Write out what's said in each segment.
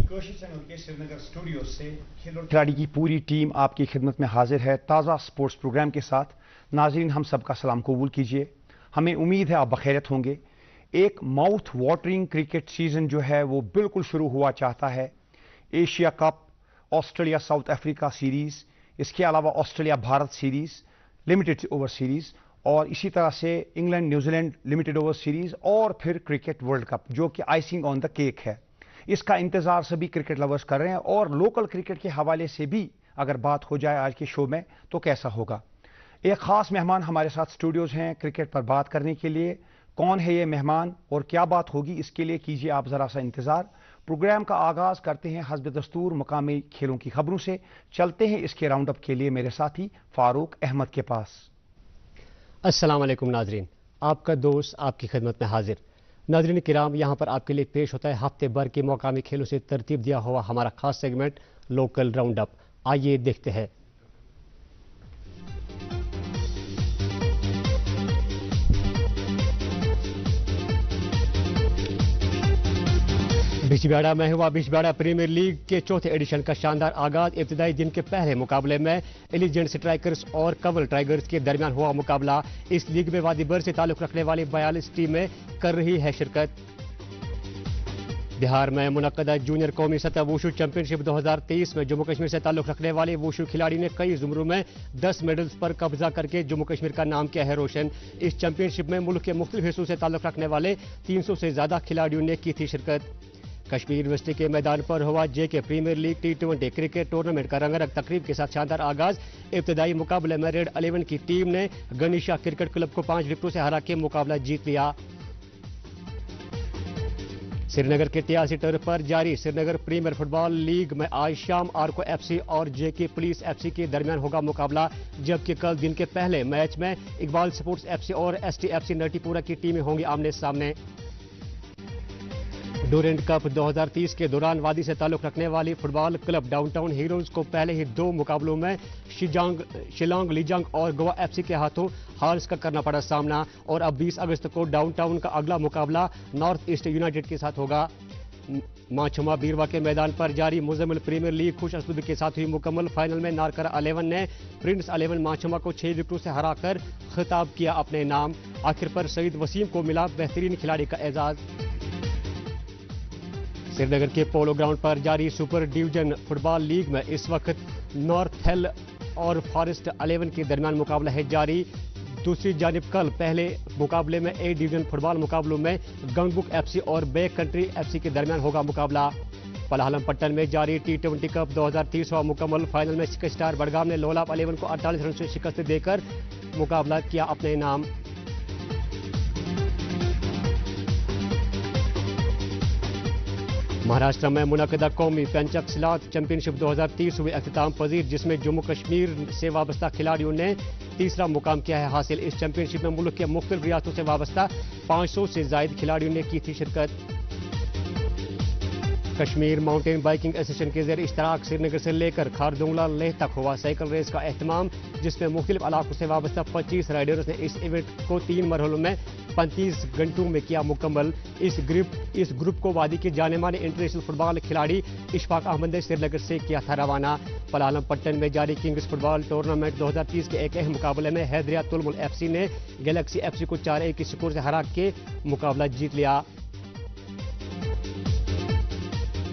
कोशिश चैनल के श्रीनगर स्टूडियो से खिलाड़ी की पूरी टीम आपकी खिदमत में हाजिर है ताज़ा स्पोर्ट्स प्रोग्राम के साथ। नाज़रीन, हम सबका सलाम कबूल कीजिए। हमें उम्मीद है आप बखैरियत होंगे। एक माउथ वाटरिंग क्रिकेट सीजन जो है वो बिल्कुल शुरू हुआ चाहता है। Asia cup, Australia south Africa series, इसके अलावा Australia Bharat series, limited over series, और इसी तरह से England New Zealand limited over series, और फिर क्रिकेट वर्ल्ड कप जो कि आइसिंग ऑन द केक है। इसका इंतज़ार सभी क्रिकेट लवर्स कर रहे हैं। और लोकल क्रिकेट के हवाले से भी अगर बात हो जाए आज के शो में तो कैसा होगा। एक ख़ास मेहमान हमारे साथ स्टूडियोज़ हैं क्रिकेट पर बात करने के लिए। कौन है ये मेहमान और क्या बात होगी, इसके लिए कीजिए आप ज़रा सा इंतज़ार। प्रोग्राम का आगाज़ करते हैं हस्ब दस्तूर मुकामी खेलों की खबरों से। चलते हैं इसके राउंड अप के लिए मेरे साथी फारूक अहमद के पास। अस्सलाम वालेकुम नाजरीन, आपका दोस्त आपकी खिदमत में हाजिर। नाजरीन किराम, यहाँ पर आपके लिए पेश होता है हफ्ते भर के मौकामी खेलों से तरतीब दिया हुआ हमारा खास सेगमेंट लोकल राउंड अप। आइए देखते हैं। बिजबिहाड़ा में हुआ बिजबिहाड़ा प्रीमियर लीग के चौथे एडिशन का शानदार आगाज। इब्तिदाई दिन के पहले मुकाबले में एलिजेंट स्ट्राइकर्स और कवल टाइगर्स के दरमियान हुआ मुकाबला। इस लीग में वादी बर से ताल्लुक रखने वाली 42 टीमें कर रही है शिरकत। बिहार में मुनक्कदा जूनियर कौमी सतह वुशु चैंपियनशिप 2023 में जम्मू कश्मीर से ताल्लुक रखने वाले वुशु खिलाड़ी ने कई जुमरों में 10 मेडल्स पर कब्जा करके जम्मू कश्मीर का नाम किया है रोशन। इस चैंपियनशिप में मुल्क के मुख्तलिफ हिस्सों से ताल्लुक रखने वाले 300 से ज्यादा खिलाड़ियों ने की थी शिरकत। कश्मीर यूनिवर्सिटी के मैदान पर हुआ JK premier league T20 cricket tournament का रंगारंग तकरीब के साथ शानदार आगाज। इब्तदाई मुकाबले में रेड 11 की टीम ने गनीशा क्रिकेट क्लब को 5 विकेटों से हरा के मुकाबला जीत लिया। श्रीनगर के 83 टर्फ पर जारी श्रीनगर प्रीमियर फुटबॉल लीग में आज शाम आरको एफसी और जेके पुलिस एफसी के दरमियान होगा मुकाबला, जबकि कल दिन के पहले मैच में इकबाल स्पोर्ट्स एफसी और एसटी एफसी नटीपुरा की टीमें होंगी आमने सामने। डूरेंट कप 2030 के दौरान वादी से ताल्लुक रखने वाली फुटबॉल क्लब डाउनटाउन हीरोज को पहले ही 2 मुकाबलों में शिलांग लीजांग और गोवा एफसी के हाथों हार का करना पड़ा सामना। और अब 20 अगस्त को डाउनटाउन का अगला मुकाबला नॉर्थ ईस्ट यूनाइटेड के साथ होगा। माछुमा बीरवा के मैदान पर जारी मुजम्मिल प्रीमियर लीग खुश असलूबी के साथ हुई मुकम्मल। फाइनल में नारकरा 11 ने प्रिंस 11 माछुमा को 6 विकेटों से हराकर खिताब किया अपने नाम। आखिर पर सईद वसीम को मिला बेहतरीन खिलाड़ी का एजाज। श्रीनगर के पोलो ग्राउंड पर जारी सुपर डिवीजन फुटबॉल लीग में इस वक्त नॉर्थ हिल और फॉरेस्ट 11 के दरमियान मुकाबला है जारी। दूसरी जानिब कल पहले मुकाबले में ए डिवीजन फुटबॉल मुकाबलों में गंगबुक एफसी और बे कंट्री एफसी के दरमियान होगा मुकाबला। पलाहलम पट्टन में जारी T20 कप 2030 हुआ मुकम्मल। फाइनल में सिक्स स्टार बडगाम ने लोलाब 11 को 48 रन से शिकस्त देकर मुकाबला किया अपने नाम। महाराष्ट्र में मुनक्कदा कौमी पेंचक सिलात चैंपियनशिप 2030 हुई अख्ताम पजीर, जिसमें जम्मू कश्मीर से वाबस्ता खिलाड़ियों ने तीसरा मुकाम किया है हासिल। इस चैंपियनशिप में मुल्क के मुख्तलिफ रियासतों से वाबस्ता 500 से जायद खिलाड़ियों ने की थी शिरकत। कश्मीर माउंटेन बाइकिंग एसोसिएशन के ज़रिए इश्तराक श्रीनगर से लेकर खारदुंगला लेह तक हुआ साइकिल रेस का एहतमाम, जिसमें मुख्तलिफ इलाकों से वाबस्ता 25 राइडर्स ने इस इवेंट को 3 मरहलों में 35 घंटों में किया मुकम्मल। इस ग्रुप को वादी के जाने माने इंटरनेशनल फुटबॉल खिलाड़ी इशफाक अहमद ने श्रीनगर से किया था रवाना। पलालम पट्टन में जारी किंग्स फुटबॉल टूर्नामेंट 2030 के एक अहम मुकाबले में हैदरिया तुलमुल एफसी ने गैलेक्सी एफसी को 4-1 के स्कोर से हरा के मुकाबला जीत लिया।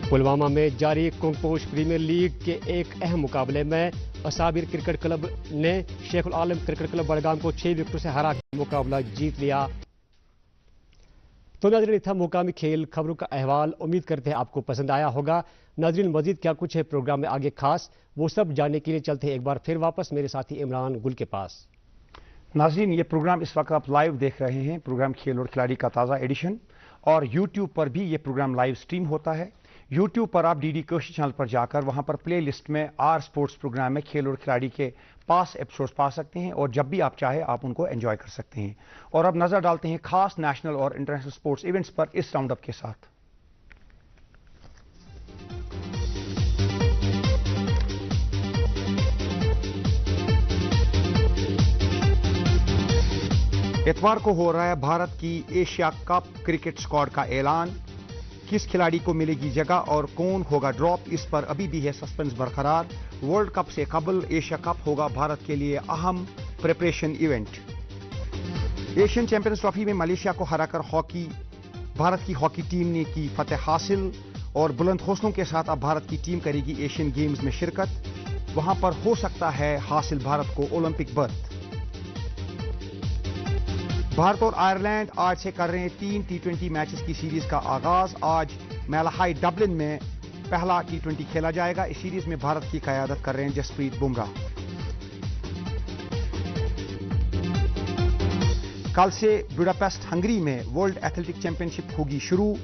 पुलवामा में जारी कुंगपोश प्रीमियर लीग के एक अहम मुकाबले में असाबिर क्रिकेट क्लब ने शेखुल आलम क्रिकेट क्लब बडगाम को 6 विकेटों से हरा के मुकाबला जीत लिया। तो नाज़रीन, था मुकामी खेल खबरों का अहवाल। उम्मीद करते हैं आपको पसंद आया होगा। नाज़रीन, मजीद क्या कुछ है प्रोग्राम में आगे खास, वो सब जानने के लिए चलते हैं एक बार फिर वापस मेरे साथी इमरान गुल के पास। नाज़रीन, ये प्रोग्राम इस वक्त आप लाइव देख रहे हैं, प्रोग्राम खेल और खिलाड़ी का ताज़ा एडिशन, और यूट्यूब पर भी ये प्रोग्राम लाइव स्ट्रीम होता है। यूट्यूब पर आप DD कोशिश चैनल पर जाकर वहां पर प्ले लिस्ट में आर स्पोर्ट्स प्रोग्राम में खेल और खिलाड़ी के पास एपिसोड्स पा सकते हैं, और जब भी आप चाहे आप उनको एंजॉय कर सकते हैं। और अब नजर डालते हैं खास नेशनल और इंटरनेशनल स्पोर्ट्स इवेंट्स पर इस राउंड अप के साथ। इतवार को हो रहा है भारत की एशिया कप क्रिकेट स्क्वाड का ऐलान। किस खिलाड़ी को मिलेगी जगह और कौन होगा ड्रॉप, इस पर अभी भी है सस्पेंस बरकरार। वर्ल्ड कप से कबल एशिया कप होगा भारत के लिए अहम preparation event. Asian champions trophy में मलेशिया को हराकर भारत की हॉकी टीम ने की फतेह हासिल और बुलंद हौसलों के साथ अब भारत की टीम करेगी एशियन गेम्स में शिरकत। वहां पर हो सकता है हासिल भारत को ओलंपिक बर्थ। भारत और आयरलैंड आज से कर रहे हैं 3 T20 मैचेस की सीरीज का आगाज। आज मेलाहाई डबलिन में पहला T20 खेला जाएगा। इस सीरीज में भारत की क़यादत कर रहे हैं जसप्रीत बुमराह। कल से बुडापेस्ट हंगरी में वर्ल्ड एथलेटिक चैंपियनशिप होगी शुरू।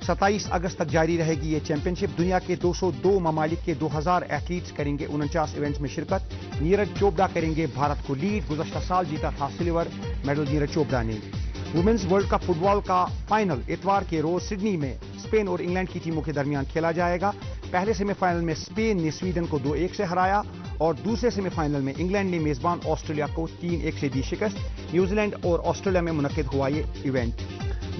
27 अगस्त तक जारी रहेगी ये चैंपियनशिप। दुनिया के 202 ममालिक के 2000 एथलीट्स करेंगे 49 इवेंट्स में शिरकत। नीरज चोपड़ा करेंगे भारत को लीड। गुज़श्ता साल जीता था सिल्वर मेडल नीरज चोपड़ा ने। वुमेन्स वर्ल्ड कप फुटबॉल का फाइनल इतवार के रोज सिडनी में स्पेन और इंग्लैंड की टीमों के दरमियान खेला जाएगा। पहले सेमीफाइनल में स्पेन ने स्वीडन को 2-1 से हराया और दूसरे सेमीफाइनल में इंग्लैंड ने मेजबान ऑस्ट्रेलिया को 3-1 से दी शिकस्त। न्यूजीलैंड और ऑस्ट्रेलिया में मुनक्किद हुआ ये इवेंट।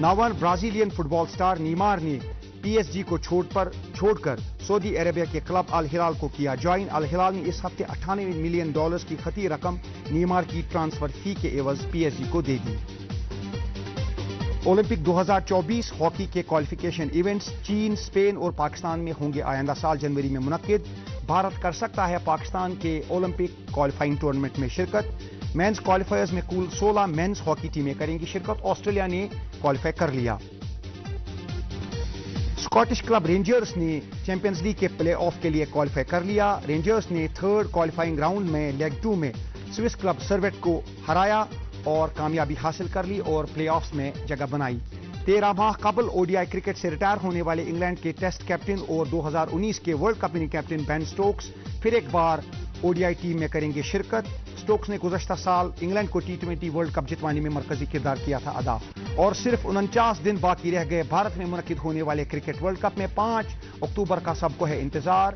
नावान ब्राजीलियन फुटबॉल स्टार नीमार ने पीएसजी को छोड़कर सऊदी अरेबिया के क्लब अल हिलाल को किया ज्वाइन। अल हिलाल ने इस हफ्ते $98 मिलियन की खती रकम नीमार की ट्रांसफर फी के एवज पीएसजी को दे दी। ओलंपिक 2024 हॉकी के क्वालिफिकेशन इवेंट्स चीन, स्पेन और पाकिस्तान में होंगे आइंदा साल जनवरी में मुनक्किद। भारत कर सकता है पाकिस्तान के ओलंपिक क्वालिफाइंग टूर्नामेंट में शिरकत। मेंस क्वालिफायर्स में कुल 16 मेंस हॉकी टीमें करेंगी शिरकत। ऑस्ट्रेलिया ने क्वालिफाई कर लिया। स्कॉटिश क्लब रेंजर्स ने चैंपियंस लीग के प्ले ऑफ के लिए क्वालिफाई कर लिया। रेंजर्स ने थर्ड क्वालिफाइंग राउंड में लेग 2 में स्विस क्लब सर्वेट को हराया और कामयाबी हासिल कर ली और प्लेऑफ्स में जगह बनाई। 13 माह कबल ओडीआई क्रिकेट से रिटायर होने वाले इंग्लैंड के टेस्ट कैप्टन और 2019 के world cup winning captain Ben Stokes फिर एक बार ओडीआई टीम में करेंगे शिरकत। स्टोक्स ने गुज़श्ता साल इंग्लैंड को T20 वर्ल्ड कप जितवाने में मरकजी किरदार किया था अदा। और सिर्फ 49 दिन बाकी रह गए भारत में मुनक्किद होने वाले क्रिकेट वर्ल्ड कप में। 5 अक्टूबर का सबको है इंतजार।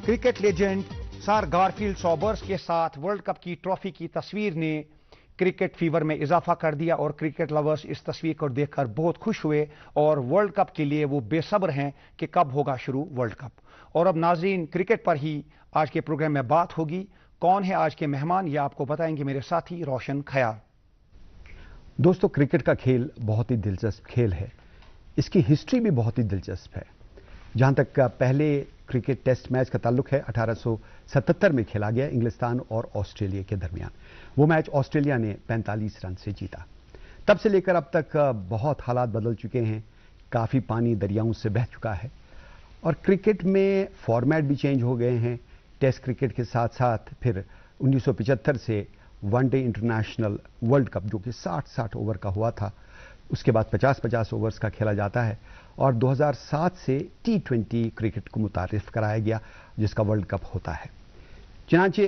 Cricket legend sir Garfield Sobers के साथ वर्ल्ड कप की ट्रॉफी की तस्वीर ने क्रिकेट फीवर में इजाफा कर दिया और क्रिकेट लवर्स इस तस्वीर को देखकर बहुत खुश हुए और वर्ल्ड कप के लिए वो बेसब्र हैं कि कब होगा शुरू वर्ल्ड कप। और अब नाजरीन, क्रिकेट पर ही आज के प्रोग्राम में बात होगी। कौन है आज के मेहमान, ये आपको बताएंगे मेरे साथी रोशन खयाल। दोस्तों, क्रिकेट का खेल बहुत ही दिलचस्प खेल है। इसकी हिस्ट्री भी बहुत ही दिलचस्प है। जहां तक पहले क्रिकेट टेस्ट मैच का ताल्लुक है 1877 में खेला गया इंग्लिस्तान और ऑस्ट्रेलिया के दरमियान। वो मैच ऑस्ट्रेलिया ने 45 रन से जीता। तब से लेकर अब तक बहुत हालात बदल चुके हैं। काफ़ी पानी दरियाओं से बह चुका है और क्रिकेट में फॉर्मेट भी चेंज हो गए हैं। टेस्ट क्रिकेट के साथ साथ फिर 1975 से वनडे इंटरनेशनल वर्ल्ड कप जो कि 60-60 ओवर का हुआ था, उसके बाद 50-50 ओवर्स का खेला जाता है और 2007 से T20 क्रिकेट को मुतारिफ कराया गया जिसका वर्ल्ड कप होता है। चनांचे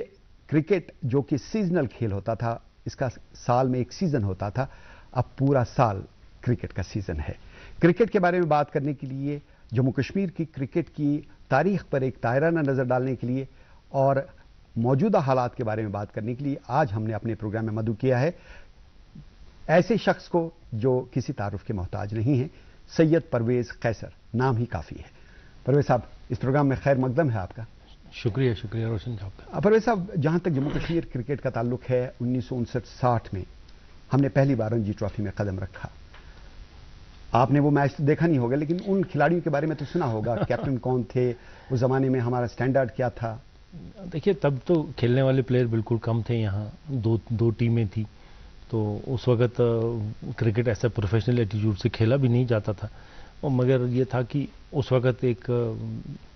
क्रिकेट जो कि सीजनल खेल होता था, इसका साल में एक सीजन होता था, अब पूरा साल क्रिकेट का सीजन है। क्रिकेट के बारे में बात करने के लिए, जम्मू कश्मीर की क्रिकेट की तारीख पर एक तायराना नज़र डालने के लिए और मौजूदा हालात के बारे में बात करने के लिए आज हमने अपने प्रोग्राम में मदऊ किया है ऐसे शख्स को जो किसी तारुफ के मोहताज नहीं है, सैयद परवेज़ कैसर। नाम ही काफ़ी है। परवेज़ साहब, इस प्रोग्राम में खैर मकदम है आपका। शुक्रिया शुक्रिया रोशन साहब का। परवेज़ साहब, जहां तक जम्मू कश्मीर क्रिकेट का ताल्लुक है, 1959-60 में हमने पहली बार रणजी ट्रॉफी में कदम रखा। आपने वो मैच तो देखा नहीं होगा, लेकिन उन खिलाड़ियों के बारे में तो सुना होगा। कैप्टन कौन थे, उस जमाने में हमारा स्टैंडर्ड क्या था? देखिए, तब तो खेलने वाले प्लेयर बिल्कुल कम थे। यहाँ दो टीमें थी, तो उस वक़्त क्रिकेट ऐसा प्रोफेशनल एटीट्यूड से खेला भी नहीं जाता था। और मगर ये था कि उस वक़्त एक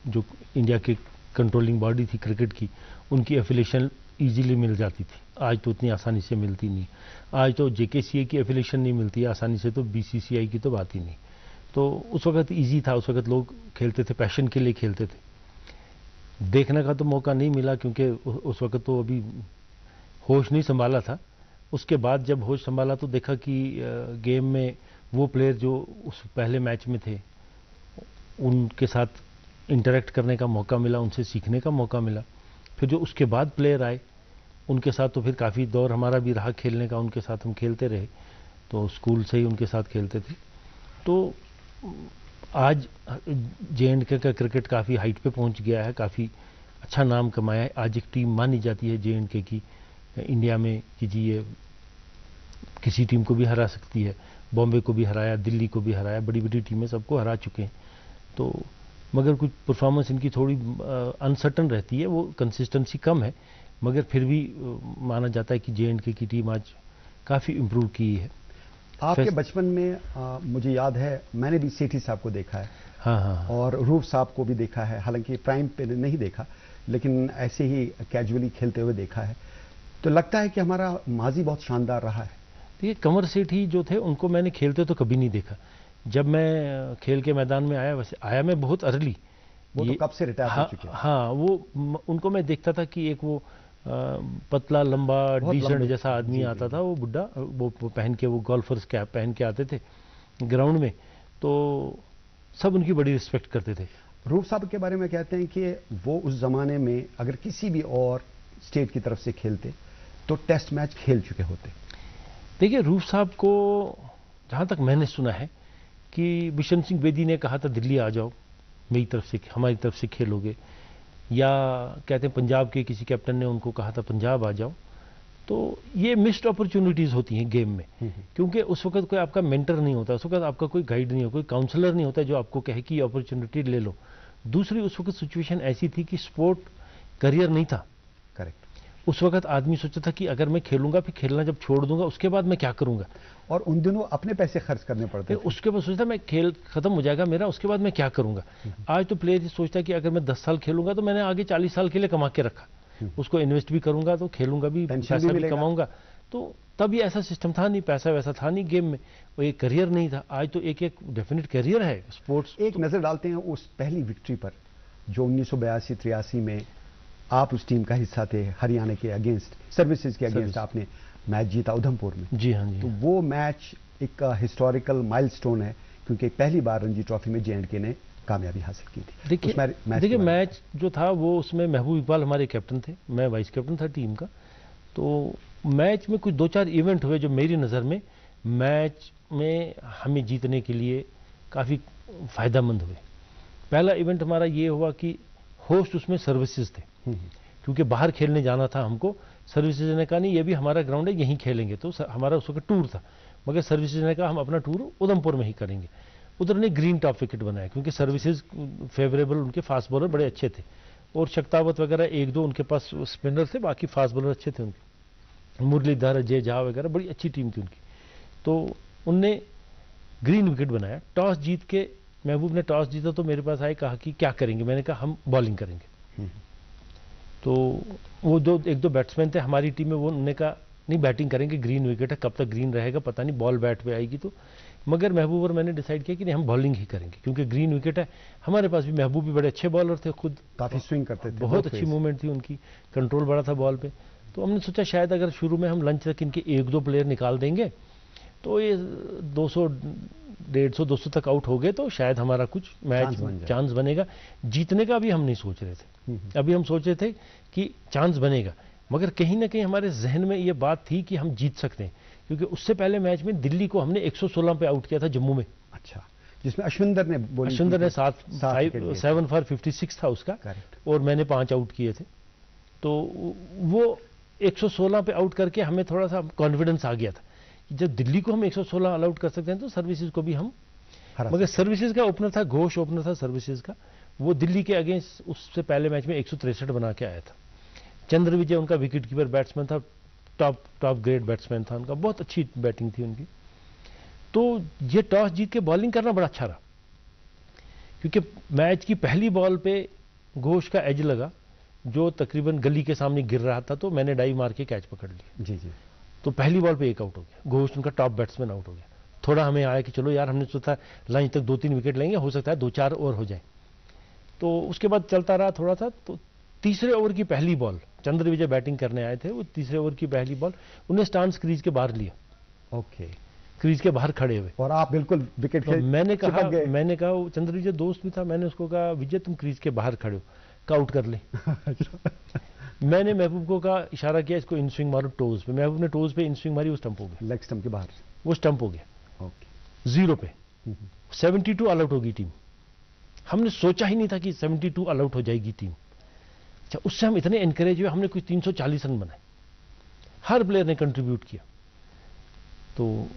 जो इंडिया की कंट्रोलिंग बॉडी थी क्रिकेट की, उनकी एफिलिएशन ईजीली मिल जाती थी। आज तो उतनी आसानी से मिलती नहीं। आज तो जेकेसीए की एफिलिएशन नहीं मिलती है आसानी से, तो बीसीसीआई की तो बात ही नहीं। तो उस वक़्त ईजी था, उस वक़्त लोग खेलते थे, पैशन के लिए खेलते थे। देखने का तो मौका नहीं मिला क्योंकि उस वक़्त तो अभी होश नहीं संभाला था। उसके बाद जब होश संभाला तो देखा कि गेम में वो प्लेयर जो उस पहले मैच में थे, उनके साथ इंटरेक्ट करने का मौका मिला, उनसे सीखने का मौका मिला। फिर जो उसके बाद प्लेयर आए, उनके साथ तो फिर काफ़ी दौर हमारा भी रहा खेलने का, उनके साथ हम खेलते रहे। तो स्कूल से ही उनके साथ खेलते थे। तो आज J&K का क्रिकेट काफ़ी हाइट पे पहुंच गया है, काफ़ी अच्छा नाम कमाया है। आज एक टीम मानी जाती है J&K की इंडिया में कि जी ये किसी टीम को भी हरा सकती है। बॉम्बे को भी हराया, दिल्ली को भी हराया, बड़ी बड़ी टीमें सबको हरा चुके हैं। तो मगर कुछ परफॉर्मेंस इनकी थोड़ी अनसर्टन रहती है, वो कंसिस्टेंसी कम है, मगर फिर भी माना जाता है कि J&K की टीम आज काफ़ी इम्प्रूव की है। आपके बचपन में मुझे याद है, मैंने भी सेठी साहब को देखा है। हाँ। और रूफ साहब को भी देखा है, हालांकि प्राइम पे नहीं देखा, लेकिन ऐसे ही कैजुअली खेलते हुए देखा है। तो लगता है कि हमारा माजी बहुत शानदार रहा है। देखिए, कंवर सेठी जो थे उनको मैंने खेलते तो कभी नहीं देखा। जब मैं खेल के मैदान में आया, वैसे आया मैं बहुत अर्ली, वो तो कब से रिटायर हो चुके हैं। हाँ, वो उनको मैं देखता था कि एक वो पतला लंबा डिसेंट जैसा आदमी आता था, वो बुड्ढा, वो पहन के, वो गोल्फर्स कैप पहन के आते थे ग्राउंड में, तो सब उनकी बड़ी रिस्पेक्ट करते थे। रूफ साहब के बारे में कहते हैं कि वो उस जमाने में अगर किसी भी और स्टेट की तरफ से खेलते तो टेस्ट मैच खेल चुके होते। देखिए, रूफ साहब को जहाँ तक मैंने सुना है कि बिशन सिंह बेदी ने कहा था दिल्ली आ जाओ, मेरी तरफ से, हमारी तरफ से खेलोगे, या कहते हैं पंजाब के किसी कैप्टन ने उनको कहा था पंजाब आ जाओ। तो ये मिस्ड अपॉर्चुनिटीज होती हैं गेम में, क्योंकि उस वक्त कोई आपका मेंटर नहीं होता, उस वक्त आपका कोई गाइड नहीं हो, कोई काउंसलर नहीं होता जो आपको कहे कि अपॉर्चुनिटी ले लो। दूसरी, उस वक्त सिचुएशन ऐसी थी कि स्पोर्ट करियर नहीं था। करेक्ट। उस वक्त आदमी सोचता था कि अगर मैं खेलूंगा, फिर खेलना जब छोड़ दूंगा, उसके बाद मैं क्या करूंगा। और उन दिनों अपने पैसे खर्च करने पड़ते थे। उसके बाद सोचता मैं खेल खत्म हो जाएगा मेरा, उसके बाद मैं क्या करूंगा। आज तो प्लेयर सोचता है कि अगर मैं 10 साल खेलूंगा तो मैंने आगे 40 साल के लिए कमा के रखा, उसको इन्वेस्ट भी करूंगा, तो खेलूंगा भी, पैसा भी कमाऊंगा। तो तब ये ऐसा सिस्टम था नहीं, पैसा वैसा था नहीं गेम में, वो एक करियर नहीं था। आज तो एक डेफिनेट करियर है स्पोर्ट्स। एक नजर डालते हैं उस पहली विक्ट्री पर जो 1982-83 में आप उस टीम का हिस्सा थे, हरियाणा के अगेंस्ट, सर्विसेज के अगेंस्ट आपने मैच जीता उधमपुर में। जी हाँ जी। तो वो मैच एक हिस्टोरिकल माइलस्टोन है, क्योंकि पहली बार रणजी ट्रॉफी में J&K ने कामयाबी हासिल की थी। देखिए मैच जो था वो, उसमें महबूब इकबाल हमारे कैप्टन थे, मैं वाइस कैप्टन था टीम का। तो मैच में कुछ 2-4 इवेंट हुए जो मेरी नज़र में मैच में हमें जीतने के लिए काफ़ी फ़ायदेमंद हुए। पहला इवेंट हमारा ये हुआ कि होस्ट उसमें सर्विसेज थे, क्योंकि बाहर खेलने जाना था हमको। सर्विसेज ने कहा नहीं, ये भी हमारा ग्राउंड है, यहीं खेलेंगे। तो हमारा उस वक्त टूर था, मगर सर्विसेज ने कहा हम अपना टूर उधमपुर में ही करेंगे। उधर ने ग्रीन टॉप विकेट बनाया, क्योंकि सर्विसेज फेवरेबल, उनके फास्ट बॉलर बड़े अच्छे थे, और शक्तावत वगैरह 1-2 उनके पास स्पिनर थे, बाकी फास्ट बॉलर अच्छे थे उनके, मुरलीधर, जय झा वगैरह, बड़ी अच्छी टीम थी उनकी। तो उनने ग्रीन विकेट बनाया। टॉस जीत के, महबूब ने टॉस जीता तो मेरे पास आए, कहा कि क्या करेंगे। मैंने कहा हम बॉलिंग करेंगे। तो वो 1-2 बैट्समैन थे हमारी टीम में, वो उन्होंने कहा नहीं बैटिंग करेंगे, ग्रीन विकेट है, कब तक ग्रीन रहेगा पता नहीं, बॉल बैट पे आएगी। तो मगर महबूब और मैंने डिसाइड किया कि नहीं, हम बॉलिंग ही करेंगे, क्योंकि ग्रीन विकेट है। हमारे पास भी महबूब भी बड़े अच्छे बॉलर थे, खुद काफी स्विंग करते थे, बहुत अच्छी मूवमेंट थी उनकी, कंट्रोल बड़ा था बॉल पे। तो हमने सोचा शायद अगर शुरू में हम लंच तक इनके 1-2 प्लेयर निकाल देंगे तो ये 200, 150, 200 तक आउट हो गए तो शायद हमारा कुछ मैच चांस बनेगा। जीतने का भी हम नहीं सोच रहे थे, अभी हम सोच रहे थे कि चांस बनेगा, मगर कहीं ना कहीं हमारे जहन में ये बात थी कि हम जीत सकते हैं, क्योंकि उससे पहले मैच में दिल्ली को हमने 116 पे आउट किया था जम्मू में। अच्छा, जिसमें अश्विंदर ने 7 फॉर 56 था उसका, और मैंने 5 आउट किए थे। तो वो 116 पे आउट करके हमें थोड़ा सा कॉन्फिडेंस आ गया था कि जब दिल्ली को हम 116 ऑल आउट कर सकते हैं तो सर्विसेज को भी हम, मगर सर्विसेज का ओपनर था, घोष ओपनर था सर्विसेज का, वो दिल्ली के अगेंस्ट उससे पहले मैच में 163 बना के आया था। चंद्र विजय उनका विकेट कीपर बैट्समैन था, टॉप ग्रेड बैट्समैन था उनका, बहुत अच्छी बैटिंग थी उनकी। तो ये टॉस जीत के बॉलिंग करना बड़ा अच्छा रहा, क्योंकि मैच की पहली बॉल पे घोष का एज लगा जो तकरीबन गली के सामने गिर रहा था, तो मैंने डाई मार के कैच पकड़ लिया। जी जी। तो पहली बॉल पे 1 आउट हो गया, घोष उनका टॉप बैट्समैन आउट हो गया। थोड़ा हमें आया कि चलो यार, हमने सोचा लाइन तक 2-3 विकेट लेंगे, हो सकता है 2-4 और हो जाए। तो उसके बाद चलता रहा थोड़ा सा। तो तीसरे ओवर की पहली बॉल, चंद्र विजय बैटिंग करने आए थे, वो तीसरे ओवर की पहली बॉल उन्हें स्टांस क्रीज के बाहर लिया। ओके, क्रीज के बाहर खड़े हुए और आप बिल्कुल विकेट तो मैंने कहा वो चंद्र विजय दोस्त भी था, मैंने उसको कहा विजय तुम क्रीज के बाहर खड़े हो, का आउट कर ले। मैंने महबूब को कहा, इशारा किया इसको इन स्विंग मारो टोज पे। महबूब ने टोज पे इन स्विंग मारी, वो स्टंप हो गया, लेग स्टंप के बाहर, वो स्टंप हो गया। ओके, 0 पे। 72 ऑल आउट होगी टीम। हमने सोचा ही नहीं था कि 72 ऑल आउट हो जाएगी टीम। अच्छा, उससे हम इतने एनकरेज हुए, हमने कुछ 340 रन बनाए, हर प्लेयर ने कंट्रीब्यूट किया। तो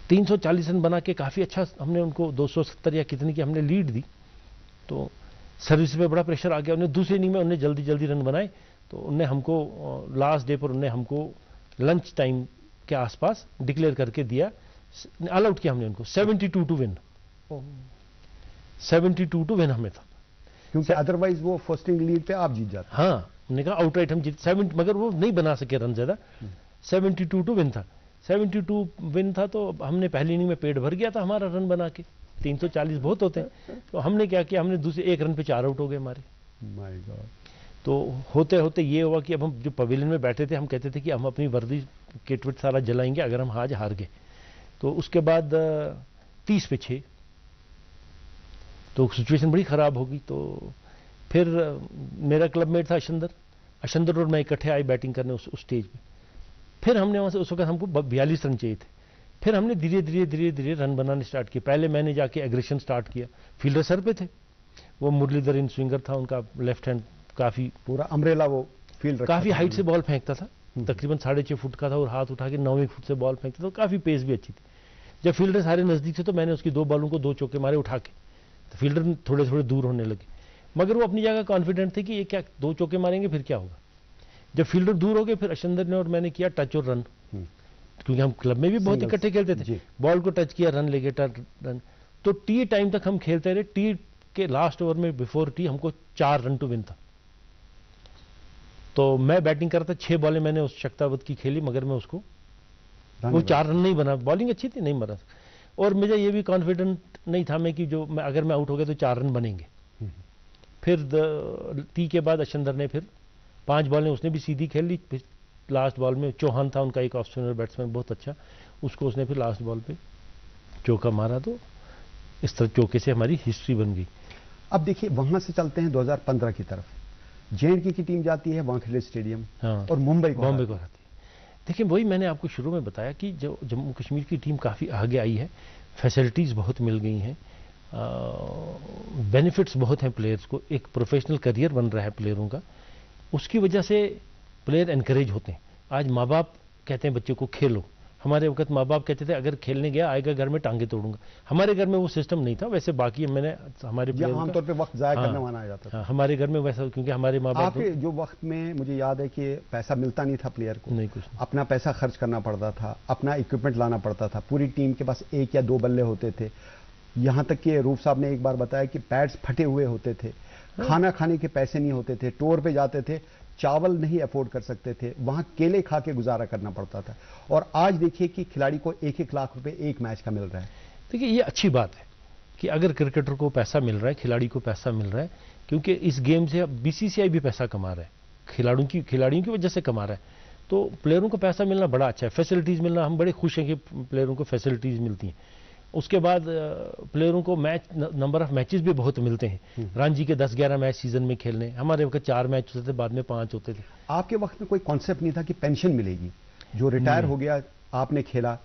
340 रन बना के काफी अच्छा हमने उनको 270 या कितनी की हमने लीड दी। तो सर्विस पे बड़ा प्रेशर आ गया। उन्हें दूसरी इनिंग में उन्हें जल्दी जल्दी रन बनाए, तो उन्हें हमको लास्ट डे पर उन्हें हमको लंच टाइम के आसपास डिक्लेयर करके दिया, ऑल आउट किया हमने उनको। 72 टू विन, 72 टू विन हमें था, क्योंकि अदरवाइज वो फर्स्ट इनिंग लीड पे आप जीत जाते। हाँ, उन्होंने कहा आउटराइट हम जीत 7, मगर वो नहीं बना सके रन ज्यादा। 72 टू विन था, 72 विन था। तो हमने पहली इनिंग में पेट भर गया था हमारा रन बना के, 340 बहुत होते हैं। तो हमने क्या किया, हमने दूसरे 1 रन पे 4 आउट हो गए हमारे। My God. तो होते होते ये हुआ कि अब हम जो पवेलियन में बैठे थे, हम कहते थे कि हम अपनी वर्दी किट विट सारा जलाएंगे अगर हम आज हार गए। तो उसके बाद 30 पे 6, तो सिचुएशन बड़ी खराब होगी। तो फिर मेरा क्लबमेट था अशंदर और मैं इकट्ठे आए बैटिंग करने उस स्टेज पे। फिर हमने वहां से, उस वक्त हमको 42 रन चाहिए थे। फिर हमने धीरे धीरे रन बनाने स्टार्ट किए। पहले मैंने जाके एग्रेशन स्टार्ट किया। फील्डर सर पे थे, वो मुरलीधर इन स्विंगर था, उनका लेफ्ट हैंड काफी पूरा अम्ब्रेला वो फील्ड काफी हाइट से बॉल फेंकता था, तकरीबन 6.5 फुट का था और हाथ उठा के 9 फुट से बॉल फेंकता था। काफी पेस भी अच्छी थी। जब फील्डर सारे नजदीक से, तो मैंने उसकी 2 बॉलों को 2 चौके मारे उठा के, तो फील्डर थोड़े थोड़े दूर होने लगे। मगर वो अपनी जगह कॉन्फिडेंट थे कि ये क्या 2 चौके मारेंगे फिर क्या होगा। जब फील्डर दूर हो गए, फिर अशंदर ने और मैंने किया टच और रन, क्योंकि हम क्लब में भी बहुत इकट्ठे खेलते थे। बॉल को टच किया, रन ले गए, रन। तो टी टाइम तक हम खेलते रहे। टी के लास्ट ओवर में बिफोर टी हमको 4 रन टू विन था। तो मैं बैटिंग कर रहा था, 6 बॉलें मैंने उस शक्तावत की खेली, मगर मैं उसको वो 4 रन नहीं बना। बॉलिंग अच्छी थी, नहीं मरा। और मुझे ये भी कॉन्फिडेंट नहीं था मैं कि जो अगर मैं आउट हो गया तो 4 रन बनेंगे। फिर टी के बाद अशंदर ने फिर 5 बॉलें उसने भी सीधी खेल ली। लास्ट बॉल में चौहान था उनका एक ऑफ स्पिनर बैट्समैन बहुत अच्छा, उसको उसने फिर लास्ट बॉल पे चौका मारा। तो इस तरह चौके से हमारी हिस्ट्री बन गई। अब देखिए, वहां से चलते हैं 2015 की तरफ। जे&के की टीम जाती है वानखेड़े स्टेडियम, हाँ, और मुंबई को हराती है। देखिए, वही मैंने आपको शुरू में बताया कि जो जम्मू कश्मीर की टीम काफ़ी आगे आई है, फैसिलिटीज़ बहुत मिल गई हैं, बेनिफिट्स बहुत हैं प्लेयर्स को, एक प्रोफेशनल करियर बन रहा है प्लेयरों का। उसकी वजह से प्लेयर एनकरेज होते हैं। आज माँ बाप कहते हैं बच्चे को खेलो। हमारे वक्त माँ बाप कहते थे अगर खेलने गया आएगा घर में टांगे तोड़ूंगा। हमारे घर में वो सिस्टम नहीं था। वैसे बाकी मैंने हमारे आमतौर पे वक्त जाया करना माना जाता था। हमारे घर में वैसा, क्योंकि हमारे माँ बाप जो वक्त में मुझे याद है कि पैसा मिलता नहीं था प्लेयर को, नहीं, कुछ नहीं। अपना पैसा खर्च करना पड़ता था, अपना इक्विपमेंट लाना पड़ता था। पूरी टीम के पास 1 या 2 बल्ले होते थे। यहां तक कि रूफ साहब ने एक बार बताया कि पैड्स फटे हुए होते थे, खाना खाने के पैसे नहीं होते थे, टूर पे जाते थे, चावल नहीं अफोर्ड कर सकते थे, वहां केले खा के गुजारा करना पड़ता था। और आज देखिए कि खिलाड़ी को 1-1 लाख रुपए एक मैच का मिल रहा है। देखिए, ये अच्छी बात है कि अगर क्रिकेटर को पैसा मिल रहा है, खिलाड़ी को पैसा मिल रहा है, क्योंकि इस गेम से बीसीसीआई भी पैसा कमा रहा है, खिलाड़ियों की वजह से कमा रहा है। तो प्लेयरों को पैसा मिलना बड़ा अच्छा है, फैसिलिटीज मिलना, हम बड़े खुश हैं कि प्लेयरों को फैसिलिटीज मिलती हैं। उसके बाद प्लेयरों को नंबर ऑफ मैचेस भी बहुत मिलते हैं। रणजी के 10-11 मैच सीजन में खेलने, हमारे वक्त 4 मैच होते थे, बाद में 5 होते थे। आपके वक्त में कोई कॉन्सेप्ट नहीं था कि पेंशन मिलेगी? जो रिटायर हो गया, आपने खेला,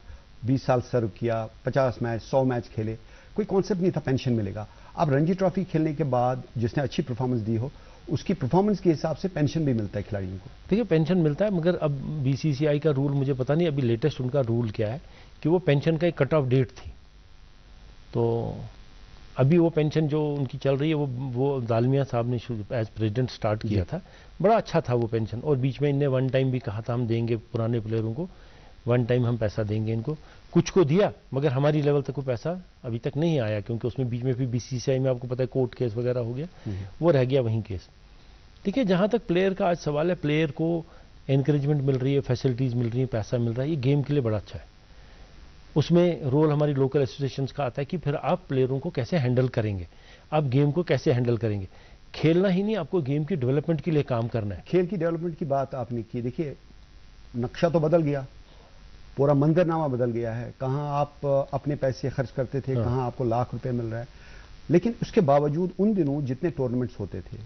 20 साल सर्व किया, 50 मैच 100 मैच खेले, कोई कॉन्सेप्ट नहीं था पेंशन मिलेगा। अब रणजी ट्रॉफी खेलने के बाद जिसने अच्छी परफॉर्मेंस दी हो, उसकी परफॉर्मेंस के हिसाब से पेंशन भी मिलता है खिलाड़ियों को। देखिए, पेंशन मिलता है, मगर अब बीसीसीआई का रूल मुझे पता नहीं, अभी लेटेस्ट उनका रूल क्या है कि वो पेंशन का एक कट ऑफ डेट थी। तो अभी वो पेंशन जो उनकी चल रही है, वो दालमिया साहब ने एज प्रेसिडेंट स्टार्ट किया था। बड़ा अच्छा था वो पेंशन। और बीच में इनने 1 टाइम भी कहा था हम देंगे पुराने प्लेयरों को, 1 टाइम हम पैसा देंगे इनको। कुछ को दिया, मगर हमारी लेवल तक वो पैसा अभी तक नहीं आया, क्योंकि उसमें बीच में भी बीसीसीआई में आपको पता है कोर्ट केस वगैरह हो गया, वो रह गया वहीं केस। ठीक है, जहां तक प्लेयर का आज सवाल है, प्लेयर को एनकरेजमेंट मिल रही है, फैसिलिटीज मिल रही है, पैसा मिल रहा है, ये गेम के लिए बड़ा अच्छा है। उसमें रोल हमारी लोकल एसोसिएशंस का आता है कि फिर आप प्लेयरों को कैसे हैंडल करेंगे, आप गेम को कैसे हैंडल करेंगे। खेलना ही नहीं, आपको गेम की डेवलपमेंट के लिए काम करना है। खेल की डेवलपमेंट की बात आपने की, देखिए नक्शा तो बदल गया, पूरा मंजरनामा बदल गया है। कहां आप अपने पैसे खर्च करते थे, कहां आपको लाख रुपए मिल रहा है। लेकिन उसके बावजूद उन दिनों जितने टूर्नामेंट्स होते थे,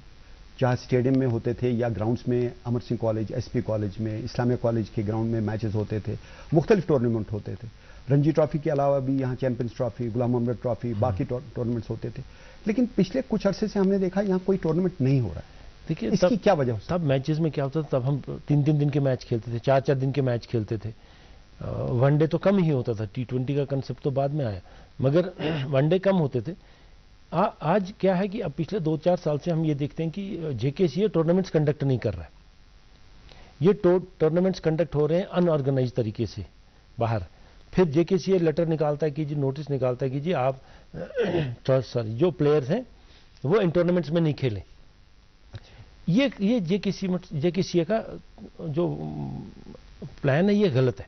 चाहे स्टेडियम में होते थे या ग्राउंड्स में, Amar Singh college, SP college में, इस्लामिया कॉलेज के ग्राउंड में मैचेस होते थे, मुख्तलिफ टूर्नामेंट होते थे, रणजी ट्रॉफी के अलावा भी यहाँ चैंपियंस ट्रॉफी, गुलाम मोहम्मद ट्रॉफी, बाकी टूर्नामेंट्स होते थे, लेकिन पिछले कुछ अरसे से हमने देखा यहाँ कोई टूर्नामेंट नहीं हो रहा है। देखिए इसकी क्या वजह हो सकती है? तब मैचेस में क्या होता था, तब हम 3-3 दिन के मैच खेलते थे, 4-4 दिन के मैच खेलते थे। वनडे तो कम ही होता था, T20 का कंसेप्ट तो बाद में आया, मगर वनडे कम होते थे। आज क्या है कि अब पिछले 2-4 साल से हम ये देखते हैं कि जेकेसीए टूर्नामेंट्स कंडक्ट नहीं कर रहा है। ये टूर्नामेंट्स कंडक्ट हो रहे हैं अनऑर्गेनाइज तरीके से बाहर। फिर जेकेसीए लेटर निकालता है कि जी, नोटिस निकालता है कि जी आप सॉरी जो प्लेयर्स हैं वो इन टूर्नामेंट्स में नहीं खेलें। ये जेकेसीए का जो प्लान है ये गलत है।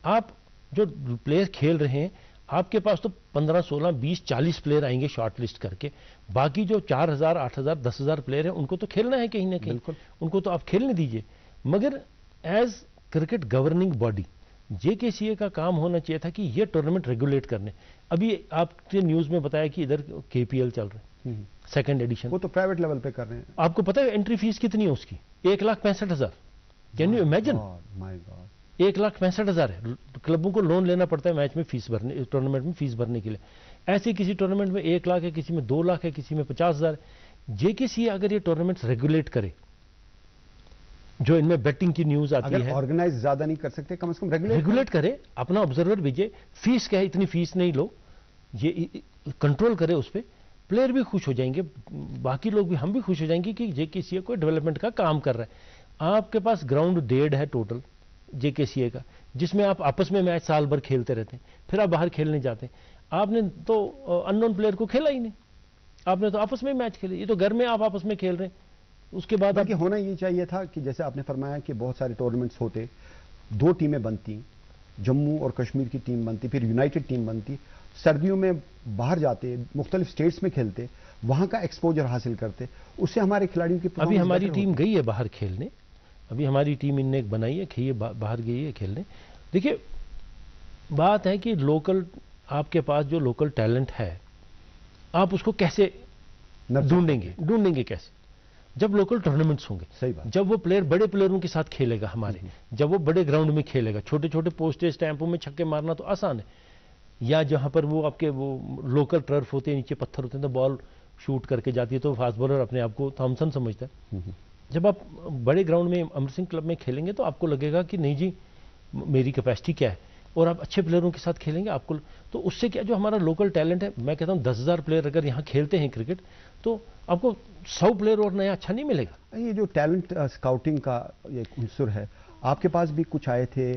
आप जो प्लेयर खेल रहे हैं, आपके पास तो 15, 16, 20, 40 प्लेयर आएंगे शॉर्ट लिस्ट करके, बाकी जो 4000, 8000, 10,000 प्लेयर हैं उनको तो खेलना है कहीं ना कहीं, उनको तो आप खेलने दीजिए। मगर एज क्रिकेट गवर्निंग बॉडी जेकेसीए का काम होना चाहिए था कि ये टूर्नामेंट रेगुलेट करने। अभी आपने न्यूज में बताया कि इधर केपीएल चल रहा है, सेकंड एडिशन, वो तो प्राइवेट लेवल पे कर रहे हैं। आपको पता है एंट्री फीस कितनी है उसकी? 1,65,000। Can you imagine? My God, 1,65,000 है। क्लबों को लोन लेना पड़ता है मैच में फीस भरने, टूर्नामेंट में फीस भरने के लिए। ऐसे किसी टूर्नामेंट में 1 लाख है, किसी में 2 लाख है, किसी में 50,000। जेकेसीए अगर ये टूर्नामेंट्स रेगुलेट करे, जो इनमें बेटिंग की न्यूज आती है, ऑर्गेनाइज ज्यादा नहीं कर सकते, कम से कम रेगुलेट करे, अपना ऑब्जर्वर भेजे, फीस क्या है, इतनी फीस नहीं लो, ये कंट्रोल करे उस पर, प्लेयर भी खुश हो जाएंगे, बाकी लोग भी, हम भी खुश हो जाएंगे कि जेकेसीए कोई डेवलपमेंट का काम कर रहा है। आपके पास ग्राउंड 1.5 है टोटल जेकेसीए का, जिसमें आप आपस में मैच साल भर खेलते रहते हैं, फिर आप बाहर खेलने जाते हैं। आपने तो अननोन प्लेयर को खेला ही नहीं, आपने तो आपस में मैच खेले। ये तो घर में आप आपस में खेल रहे हैं, उसके बाद बल्कि होना ये चाहिए था कि जैसे आपने फरमाया कि बहुत सारे टूर्नामेंट्स होते, 2 टीमें बनती, जम्मू और कश्मीर की टीम बनती, फिर यूनाइटेड टीम बनती, सर्दियों में बाहर जाते, मुख्तलिफ स्टेट्स में खेलते, वहां का एक्सपोजर हासिल करते, उससे हमारे खिलाड़ियों की अभी हमारी टीम गई है बाहर खेलने, अभी हमारी टीम इनने एक बनाई है, बाहर गई है खेलने। देखिए बात है कि लोकल, आपके पास जो लोकल टैलेंट है, आप उसको कैसे ढूंढेंगे कैसे? जब लोकल टूर्नामेंट्स होंगे, सही बात, जब वो प्लेयर बड़े प्लेयरों के साथ खेलेगा हमारे, जब वो बड़े ग्राउंड में खेलेगा, छोटे छोटे पोस्टेज स्टैंपों में छक्के मारना तो आसान है, या जहां पर वो आपके वो लोकल टर्फ होते हैं, नीचे पत्थर होते हैं, तो बॉल शूट करके जाती है, तो फास्ट बॉलर अपने आप को थॉमसन समझता है। जब आप बड़े ग्राउंड में अमर सिंह क्लब में खेलेंगे तो आपको लगेगा कि नहीं जी, मेरी कैपेसिटी क्या है, और आप अच्छे प्लेयरों के साथ खेलेंगे आपको, तो उससे क्या, जो हमारा लोकल टैलेंट है, मैं कहता हूं 10,000 प्लेयर अगर यहां खेलते हैं क्रिकेट, तो आपको 100 प्लेयर और नया अच्छा नहीं मिलेगा। ये जो टैलेंट स्काउटिंग का एक उनसुर है, आपके पास भी कुछ आए थे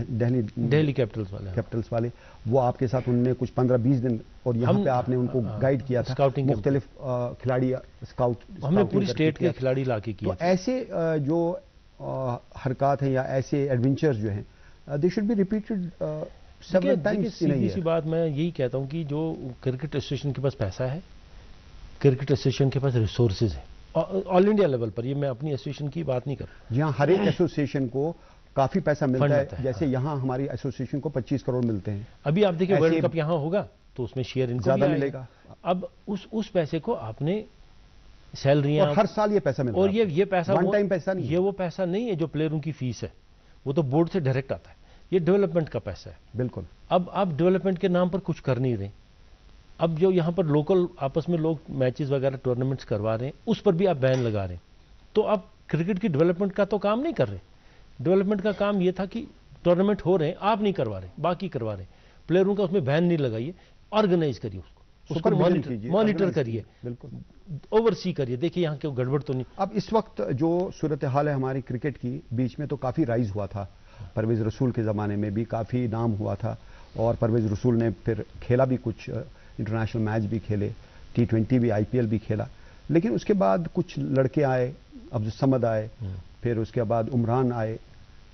दिल्ली कैपिटल्स वाले, वो आपके साथ उनने कुछ 15-20 दिन, और यहाँ पे आपने उनको गाइड किया था, स्काउटिंग मुख्तलिफ खिलाड़ी स्काउट, हमने पूरी स्टेट के खिलाड़ी लाके किया। तो ऐसे जो हरकत है या ऐसे एडवेंचर्स जो हैं, they should be repeated several times. सीधी सी बात मैं यही कहता हूं कि जो क्रिकेट एसोसिएशन के पास पैसा है, क्रिकेट एसोसिएशन के पास रिसोर्सेज है, ऑल इंडिया लेवल पर, ये मैं अपनी एसोसिएशन की बात नहीं कर रहा, यहाँ हर एक एसोसिएशन को काफी पैसा मिलता है, जैसे यहाँ हमारी एसोसिएशन को 25 करोड़ मिलते हैं। अभी आप देखिए वर्ल्ड कप यहाँ होगा तो उसमें शेयर इनको ज्यादा मिलेगा। अब उस पैसे को आपने सैलरियां, और हर साल ये पैसा मिलता है, और ये पैसा वन टाइम पैसा नहीं, ये वो पैसा नहीं है जो प्लेयरों की फीस है, वो तो बोर्ड से डायरेक्ट आता है, ये डेवलपमेंट का पैसा है। बिल्कुल। अब आप डेवलपमेंट के नाम पर कुछ कर नहीं रहे। अब जो यहाँ पर लोकल आपस में लोग मैचेस वगैरह टूर्नामेंट्स करवा रहे हैं, उस पर भी आप बैन लगा रहे हैं, तो आप क्रिकेट की डेवलपमेंट का तो काम नहीं कर रहे। डेवलपमेंट का काम ये था कि टूर्नामेंट हो रहे हैं, आप नहीं करवा रहे, बाकी करवा रहे, प्लेयरों का उसमें बैन नहीं लगाइए, ऑर्गेनाइज करिए उसको मॉनिटर करिए, बिल्कुल ओवरसी करिए, देखिए यहाँ क्यों गड़बड़ तो नहीं। अब इस वक्त जो सूरत हाल है हमारी क्रिकेट की, बीच में तो काफी राइज हुआ था, परवेज रसूल के ज़माने में भी काफ़ी नाम हुआ था, और परवेज रसूल ने फिर खेला भी, कुछ इंटरनेशनल मैच भी खेले, T20 भी, IPL भी खेला, लेकिन उसके बाद कुछ लड़के आए, अब्दुल समद आए, फिर उसके बाद उमरान आए,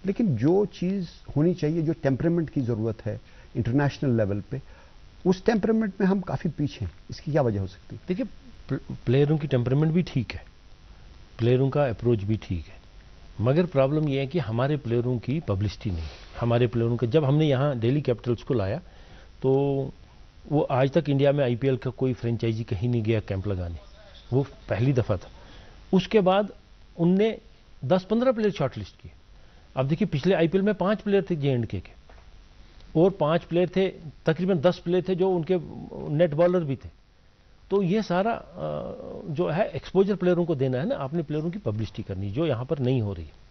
लेकिन जो चीज़ होनी चाहिए, जो टेम्परामेंट की ज़रूरत है इंटरनेशनल लेवल पे, उस टेम्परामेंट में हम काफ़ी पीछे हैं। इसकी क्या वजह हो सकती है? देखिए प्लेयरों की टेम्परामेंट भी ठीक है, प्लेयरों का अप्रोच भी ठीक है, मगर प्रॉब्लम यह है कि हमारे प्लेयरों की पब्लिसिटी नहीं। हमारे प्लेयरों का, जब हमने यहाँ दिल्ली कैपिटल्स को लाया तो वो आज तक इंडिया में IPL का कोई फ्रेंचाइजी कहीं नहीं गया कैंप लगाने, वो पहली दफ़ा था। उसके बाद उनने 10-15 प्लेयर शॉर्टलिस्ट किए। अब देखिए पिछले IPL में 5 प्लेयर थे J&K के, और 5 प्लेयर थे, तकरीबन 10 प्लेयर थे जो उनके नेट बॉलर भी थे। तो ये सारा जो है एक्सपोजर प्लेयरों को देना है ना, अपने प्लेयरों की पब्लिसिटी करनी, जो यहाँ पर नहीं हो रही है।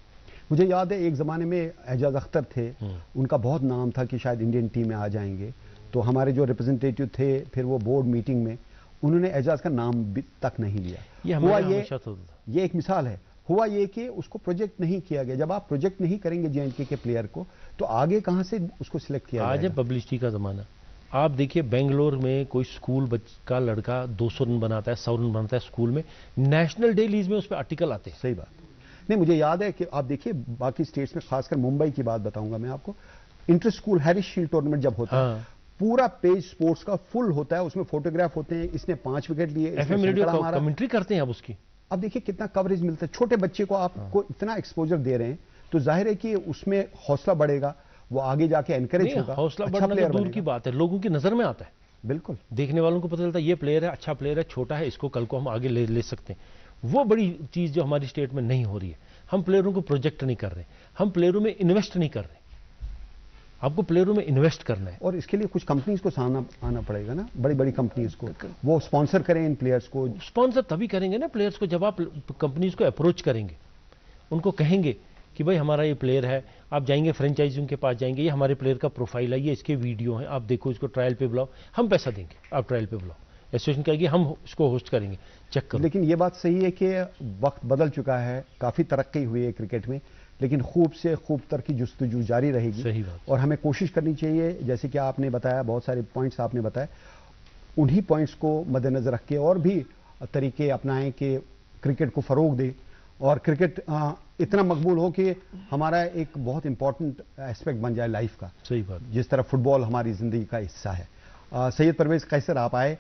मुझे याद है एक ज़माने में एजाज अख्तर थे, उनका बहुत नाम था कि शायद इंडियन टीम में आ जाएंगे। तो हमारे जो रिप्रेजेंटेटिव थे फिर वो बोर्ड मीटिंग में उन्होंने एजाज का नाम तक नहीं लिया। ये एक मिसाल है। हुआ ये कि उसको प्रोजेक्ट नहीं किया गया। जब आप प्रोजेक्ट नहीं करेंगे J&K के प्लेयर को तो आगे कहां से उसको सिलेक्ट किया आज है पब्लिसिटी का जमाना। आप देखिए बेंगलोर में कोई स्कूल का लड़का 200 रन बनाता है, 100 रन बनाता है स्कूल में, नेशनल डेलीज में उस पर आर्टिकल आते हैं। सही बात नहीं, मुझे याद है कि आप देखिए बाकी स्टेट्स में, खासकर मुंबई की बात बताऊंगा मैं आपको, inter school Harris shield tournament जब होता है पूरा पेज स्पोर्ट्स का फुल होता है, उसमें फोटोग्राफ होते हैं, इसने 5 विकेट लिए, FM रेडियो कमेंट्री करते हैं अब उसकी। अब देखिए कितना कवरेज मिलता है। छोटे बच्चे को आपको इतना एक्सपोजर दे रहे हैं तो जाहिर है कि उसमें हौसला बढ़ेगा, वो आगे जाके एनकरेज होगा। हौसला बढ़ना तो दूर की बात है, लोगों की नजर में आता है। बिल्कुल, देखने वालों को पता चलता है ये प्लेयर है, अच्छा प्लेयर है, छोटा है, इसको कल को हम आगे ले सकते हैं। वो बड़ी चीज जो हमारी स्टेट में नहीं हो रही है। हम प्लेयरों को प्रोजेक्ट नहीं कर रहे, हम प्लेयरों में इन्वेस्ट नहीं कर रहे। आपको प्लेयरों में इन्वेस्ट करना है और इसके लिए कुछ कंपनीज को आना पड़ेगा ना, बड़ी बड़ी कंपनीज को, वो स्पॉन्सर करें इन प्लेयर्स को। स्पॉन्सर तभी करेंगे ना प्लेयर्स को जब आप कंपनीज को अप्रोच करेंगे, उनको कहेंगे कि भाई हमारा ये प्लेयर है, आप जाएंगे फ्रेंचाइजी के पास जाएंगे, ये हमारे प्लेयर का प्रोफाइल है, ये इसके वीडियो हैं, आप देखो, इसको ट्रायल पे बुलाओ, हम पैसा देंगे, आप ट्रायल पे बुलाओ, एसोसिएशन कहेगी हम इसको होस्ट करेंगे, चेक करो। लेकिन ये बात सही है कि वक्त बदल चुका है, काफी तरक्की हुई है क्रिकेट में, लेकिन खूब से खूब तर की जुस्तजू जारी रहेगी। सही बात। और हमें कोशिश करनी चाहिए, जैसे कि आपने बताया, बहुत सारे पॉइंट्स आपने बताए, उन्हीं पॉइंट्स को मद्देनजर रख के और भी तरीके अपनाएं कि क्रिकेट को फरोग दे और क्रिकेट इतना मकबूल हो कि हमारा एक बहुत इंपॉर्टेंट एस्पेक्ट बन जाए लाइफ का। सही बात। जिस तरह फुटबॉल हमारी जिंदगी का हिस्सा है। सैयद परवेज कैसर, आप आए,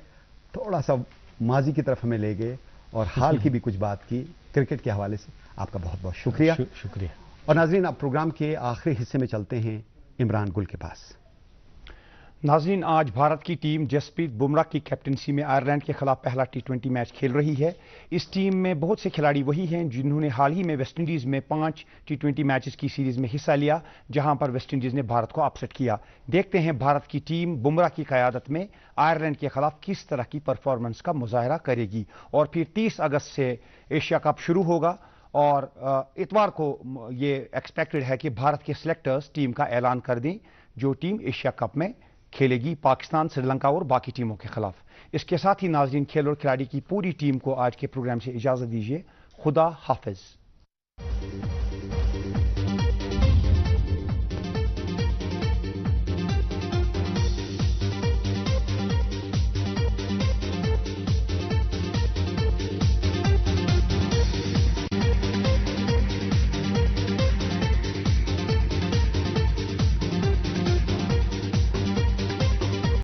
थोड़ा सा माजी की तरफ हमें ले गए और हाल की भी कुछ बात की क्रिकेट के हवाले से। आपका बहुत बहुत शुक्रिया। शुक्रिया। और नाजरीन, अब प्रोग्राम के आखिरी हिस्से में चलते हैं इमरान गुल के पास। नाजरीन, आज भारत की टीम जसप्रीत बुमराह की कैप्टनसी में आयरलैंड के खिलाफ पहला T20 मैच खेल रही है। इस टीम में बहुत से खिलाड़ी वही हैं जिन्होंने हाल ही में वेस्टइंडीज में 5 T20 मैचेस की सीरीज में हिस्सा लिया, जहां पर वेस्टइंडीज ने भारत को अपसेट किया। देखते हैं भारत की टीम बुमराह की क़यादत में आयरलैंड के खिलाफ किस तरह की परफॉर्मेंस का मुजाहरा करेगी। और फिर 30 अगस्त से एशिया कप शुरू होगा और इतवार को ये एक्सपेक्टेड है कि भारत के सिलेक्टर्स टीम का ऐलान कर दें जो टीम एशिया कप में खेलेगी पाकिस्तान, श्रीलंका और बाकी टीमों के खिलाफ। इसके साथ ही नाजरीन, खेल और खिलाड़ी की पूरी टीम को आज के प्रोग्राम से इजाजत दीजिए। खुदा हाफिज।